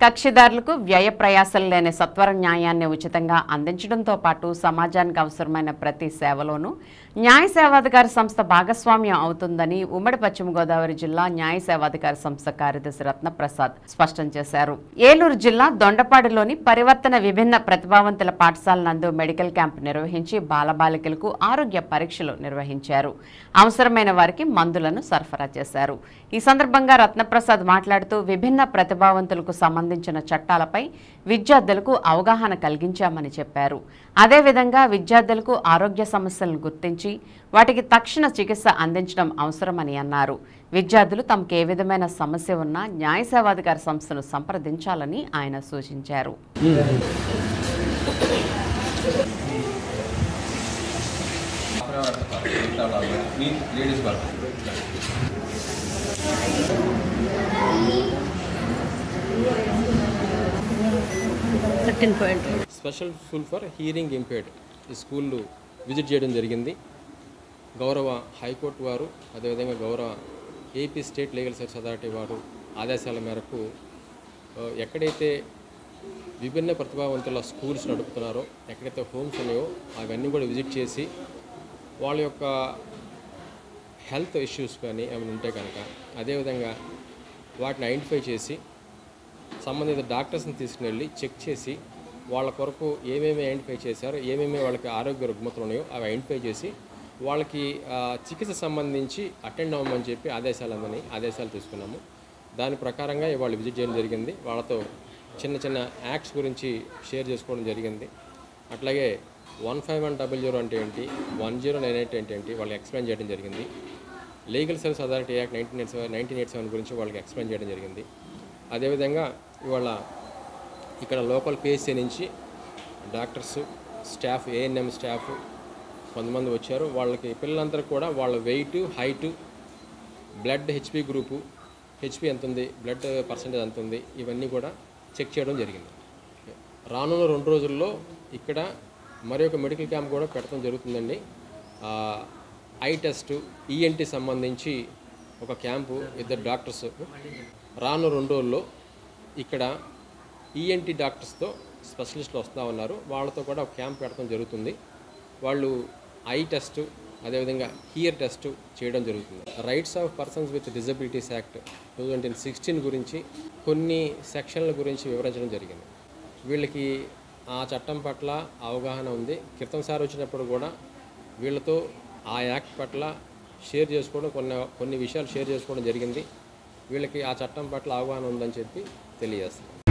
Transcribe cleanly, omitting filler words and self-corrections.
కక్షిదారులకు వ్యయ ప్రయాసాలు లేని సత్వర న్యాయాన్ని ఉచితంగా అందించడంతో పాటు సమాజానికి అవసరమైన ప్రతి సేవలోనూ న్యాయ సేవాధికార సంస్థ భాగస్వామ్యం అవుతుందని ఉమ్మడి పశ్చిమ గోదావరి జిల్లా న్యాయ సేవాధికార సంస్థ కార్యదర్శి రత్నప్రసాద్ స్పష్టం చేశారు. ఏలూరు జిల్లా దొండపాడులోని పరివర్తన విభిన్న ప్రతిభావంతుల పాఠశాల నందు మెడికల్ క్యాంప్ నిర్వహించి బాలబాలికలకు ఆరోగ్య పరీక్షలు నిర్వహించారు. అవసరమైన వారికి మందులను సరఫరా చేశారు. ఈ సందర్భంగా రత్నప్రసాద్ మాట్లాడుతూ విభిన్న ప్రతిభావంతులకు సంబంధించిన చట్టాలపై విద్యార్థులకు అవగాహన కలిగించామని చెప్పారు. అదేవిధంగా విద్యార్థులకు ఆరోగ్య సమస్యలను గుర్తించి వాటికి తక్షణ చికిత్స అందించడం అవసరమని అన్నారు. విద్యార్థులు తమకు ఏ విధమైన సమస్య ఉన్నా న్యాయ సేవాధికార సంస్థను సంప్రదించాలని ఆయన సూచించారు. Special school for hearing impaired ఈ స్కూల్ విజిట్ చేయడం జరిగింది. గౌరవ హైకోర్టు వారు అదేవిధంగా గౌరవ AP state legal service authority వారు ఆదేశాల మేరకు ఎక్కడైతే విభిన్న ప్రతిభావంతుల స్కూల్స్ నడుపుతున్నారో, ఎక్కడైతే హోమ్స్ ఉన్నాయో అవన్నీ కూడా విజిట్ చేసి వాళ్ళ యొక్క హెల్త్ ఇష్యూస్ కానీ ఏమైనా ఉంటే కనుక అదేవిధంగా వాటిని ఐడెంటిఫై చేసి సంబంధిత డాక్టర్స్ని తీసుకుని వెళ్ళి చెక్ చేసి వాళ్ళ కొరకు ఏమేమి ఐడెంటిఫై చేశారో, ఏమేమి వాళ్ళకి ఆరోగ్య రుగ్మతలు ఉన్నాయో అవి ఐడెంటిఫై చేసి వాళ్ళకి చికిత్స సంబంధించి అటెండ్ అవ్వమని చెప్పి ఆదేశాలు తీసుకున్నాము. దాని ప్రకారంగా ఇవాళ విజిట్ చేయడం జరిగింది. వాళ్ళతో చిన్న చిన్న యాక్ట్స్ గురించి షేర్ చేసుకోవడం జరిగింది. అట్లాగే 15100 అంటే ఏంటి, 1098 అంటే ఏంటి వాళ్ళకి ఎక్స్ప్లెయిన్ చేయడం జరిగింది. లీగల్ సర్వీస్ అథారిటీ యాక్ట్ 1987 గురించి వాళ్ళకి ఎక్స్ప్లెయిన్ చేయడం జరిగింది. అదేవిధంగా ఇవాళ ఇక్కడ లోకల్ పిహెచ్సి నుంచి డాక్టర్స్, స్టాఫ్, ఏఎన్ఎం స్టాఫ్ కొంతమంది వచ్చారు. వాళ్ళకి పిల్లలందరూ కూడా వాళ్ళ weight, height, blood HP group, HP ఎంత ఉంది, బ్లడ్ పర్సంటేజ్ ఎంత ఉంది, ఇవన్నీ కూడా చెక్ చేయడం జరిగింది. రానున్న 2 రోజుల్లో ఇక్కడ మరి ఒక మెడికల్ క్యాంప్ కూడా పెట్టడం జరుగుతుందండి. ఐ టెస్ట్, ఈఎన్టీ సంబంధించి ఒక క్యాంపు, 2 డాక్టర్స్ రాను 2 రోజుల్లో ఇక్కడ ఈఎన్టీ డాక్టర్స్తో స్పెషలిస్టులు వస్తూ ఉన్నారు. వాళ్ళతో కూడా ఒక క్యాంప్ పెట్టడం జరుగుతుంది. వాళ్ళు ఐ టెస్ట్ అదేవిధంగా హియర్ టెస్ట్ చేయడం జరుగుతుంది. Rights of persons with disabilities act 2016 గురించి కొన్ని సెక్షన్ల గురించి వివరించడం జరిగింది. వీళ్ళకి ఆ చట్టం పట్ల అవగాహన ఉంది. క్రితం సారి వచ్చినప్పుడు కూడా వీళ్ళతో ఆ యాక్ట్ పట్ల షేర్ చేసుకోవడం, కొన్ని విషయాలు షేర్ చేసుకోవడం జరిగింది. వీళ్ళకి ఆ చట్టం పట్ల అవగాహన ఉందని చెప్పి తెలియజేస్తాం.